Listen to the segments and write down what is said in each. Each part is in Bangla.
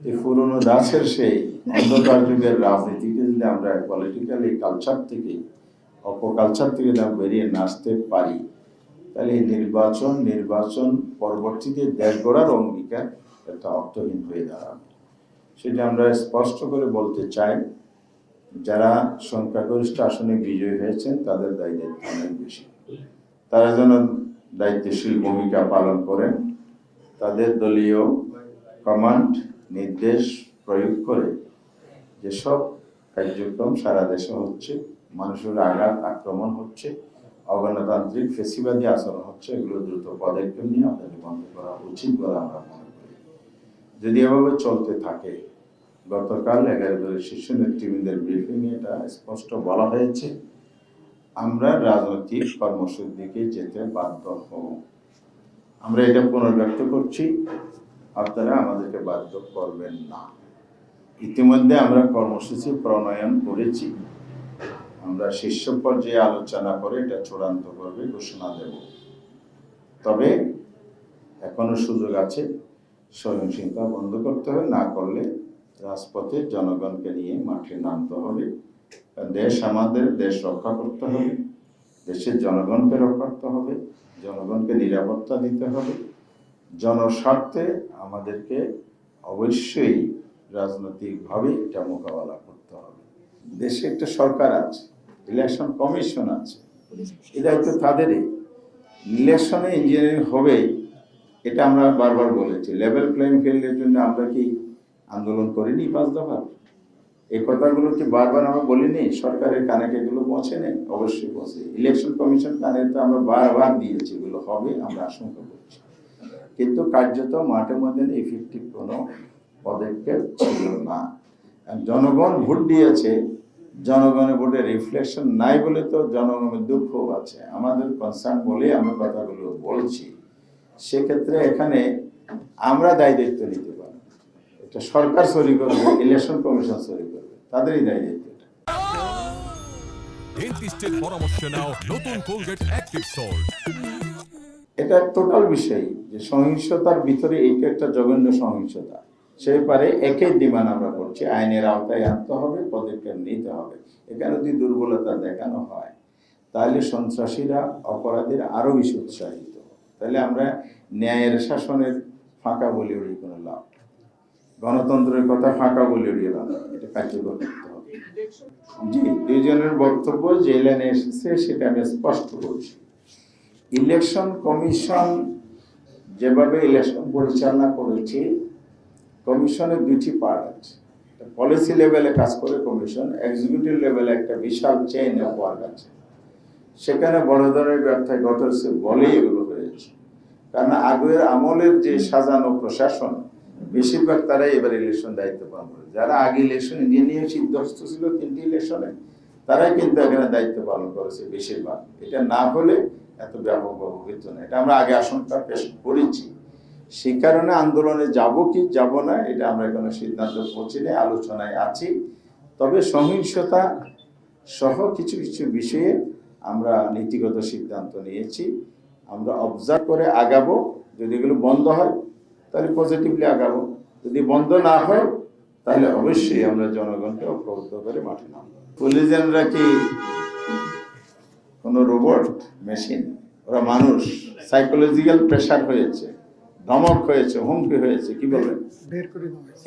এই পুরনো দাসের সেই অন্ধকার যুগের রাজনীতিকে যদি আমরা পলিটিক্যাল এই কালচার থেকে অপকালচার থেকে যদি আমরা বেরিয়ে না আসতে পারি, তাহলে এই নির্বাচন পরবর্তীতে দেশ গড়ার অঙ্গীকার একটা অর্থহীন হয়ে দাঁড়াবে। সেটা আমরা স্পষ্ট করে বলতে চাই, যারা সংখ্যাগরিষ্ঠ আসনে বিজয়ী হয়েছেন তাদের দায়িত্ব অনেক বেশি। তারা যেন দায়িত্বশীল ভূমিকা পালন করেন, তাদের দলীয় কমান্ড নির্দেশ প্রয়োগ করে যেসব কার্যক্রম সারা দেশে হচ্ছে, মানুষের আক্রমণ হচ্ছে, অগণতান্ত্রিক ফেসিবাদী আচরণ হচ্ছে, এগুলো দ্রুত পদক্ষেপ নিয়ে আপনাদের বন্ধ করা উচিত বলে আমরা মনে করি। যদি এভাবে চলতে থাকে, গতকাল 11 দলের শীর্ষ নেতৃবৃন্দের ব্রিফিংয়ে এটা স্পষ্ট বলা হয়েছে, আমরা রাজনৈতিক কর্মসূচির দিকে যেতে বাধ্য হব। আমরা এটা পুনর্ব্যক্ত করছি, আপনারা আমাদেরকে বাধ্য করবেন না। ইতিমধ্যে আমরা কর্মসূচি প্রণয়ন করেছি, আমরা শীর্ষ পর্যায়ে আলোচনা করে এটা চূড়ান্ত করবে ঘোষণা দেব। তবে এখনো সুযোগ আছে, সহিংসতা বন্ধ করতে হবে, না করলে রাজপথে জনগণকে নিয়ে মাঠে নামতে হবে। দেশ আমাদের, দেশ রক্ষা করতে হবে, দেশের জনগণকে রক্ষা করতে হবে, জনগণকে নিরাপত্তা দিতে হবে। জনস্বার্থে আমাদেরকে অবশ্যই রাজনৈতিকভাবে এটা মোকাবেলা করতে হবে। দেশে একটা সরকার আছে, ইলেকশন কমিশন আছে, এই দায়িত্ব তাদেরই। ইলেকশনে ইঞ্জিনিয়ারিং হবে, এটা আমরা বারবার বলেছি। লেভেল প্লেইং ফিল্ডের জন্য আমরা কি আন্দোলন করিনি 5 দফা? এই কথাগুলো কি বারবার আমরা বলিনি? সরকারের কানে এগুলো পৌঁছে নেই? অবশ্যই পৌঁছে। ইলেকশন কমিশন কানে তো আমরা বারবার দিয়েছি, এগুলো হবে আমরা আশঙ্কা করছি, কিন্তু কার্যত মাঠের মধ্যে ইফেক্টিভ কোনো পদক্ষেপ ছিল না। জনগণ ভোট দিয়েছে, জনগণের ভোটে রিফ্লেকশন নাই বলে তো জনগণের দুঃখ আছে। আমাদের কনসার্ন বলে আমরা কথাগুলো বলছি। সেক্ষেত্রে এখানে আমরা দায়িত্ব নিতে পারি, এটা সরকার সরি করবে, ইলেকশন কমিশন সরি করবে, তাদেরই দায়িত্ব। এটা টোটাল বিষয় যে সহিংসতার ভিতরে এইটা একটা জঘন্য সহিংসতা। সেই পারে একই ডিমান্ড আমরা করছি, আইনের আওতায় আনতে হবে, পদক্ষেপ নিতে হবে। এখানে যদি দুর্বলতা দেখানো হয়, তাহলে সন্ত্রাসীরা, অপরাধীরা আরো বেশি উৎসাহিত। তাহলে আমরা ন্যায়ের শাসনের ফাঁকা বলে উড়ি কোনো লাভ, গণতন্ত্রের কথা ফাঁকা বলে উড়িয়ে লাভ, এটা কার্যকর করতে হবে। জি, দুইজনের বক্তব্য যে লাইনে এসেছে সেটা আমি স্পষ্ট করছি। ইলেকশন কমিশন যেভাবে ইলেকশন পরিচালনা করেছে, কমিশনের 2টি পার্ট আছে। পলিসি লেভেলে কাজ করে কমিশন, এক্সিকিউটিভ লেভেলে একটা বিশাল চেইন অফ ওয়ার্ক আছে। সেখানে বড় ধরনের ব্যর্থতা ঘটেছে বলেই এগুলো হয়েছে। কারণ আগের আমলের যে সাজানো প্রশাসন, বেশিরভাগ তারাই এবার ইলেকশন দায়িত্ব পালন করে। যারা আগে ইলেকশন নিয়ে সিদ্ধস্ত ছিল 3টি ইলেকশনে, তারাই কিন্তু এখানে দায়িত্ব পালন করেছে বেশিরভাগ। এটা না হলে এত ব্যাপকভাবে হইতো না, এটা আমরা আগে আশঙ্কা পেশ করেছি। সেই কারণে আন্দোলনে যাব কি যাব না, এটা আমরা কোনো সিদ্ধান্ত পৌঁছে নেই, আলোচনায় আছি। তবে সহিংসতা সহ কিছু কিছু বিষয়ে আমরা নীতিগত সিদ্ধান্ত নিয়েছি, আমরা অবজার্ভ করে আগাবো। যদি এগুলো বন্ধ হয় তাহলে পজিটিভলি আগাবো, যদি বন্ধ না হয় তাহলে অবশ্যই আমরা জনগণকে অবগত করে মাঠে নামবো। পুলিশরা কি কোনো রোবট মেশিন? ওরা মানুষ। সাইকোলজিক্যাল প্রেশার হয়েছে, ধমক হয়েছে, হুমকি হয়েছে, কি বলবেন?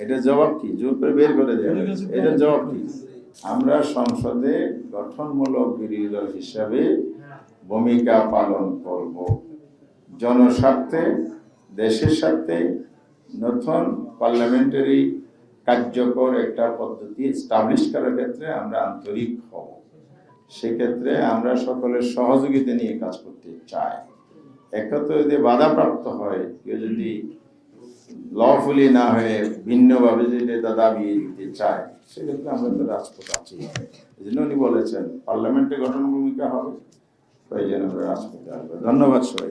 এটা জবাব কি? জোর করে বের করে দেওয়া হয়েছে, এটা জবাব কি? আমরা সংসদে গঠনমূলক বিরোধী দল হিসাবে ভূমিকা পালন করব, জনস্বার্থে, দেশের স্বার্থে নতুন পার্লামেন্টারি কার্যকর একটা পদ্ধতি এস্টাবলিশ করার ক্ষেত্রে আমরা আন্তরিক হব। সেক্ষেত্রে আমরা সকলের সহযোগিতা নিয়ে কাজ করতে চাই। একত্রে যদি বাধাপ্রাপ্ত হয়, কেউ যদি লফুলি না হয়ে ভিন্নভাবে যদি এটা দাবি দিতে চায়, সেক্ষেত্রে আমরা তো রাজপথ আছি। এই জন্য উনি বলেছেন পার্লামেন্টে গঠন ভূমিকা হবে, তাই জন্য আমরা রাজপথে আসবো। ধন্যবাদ সবাই।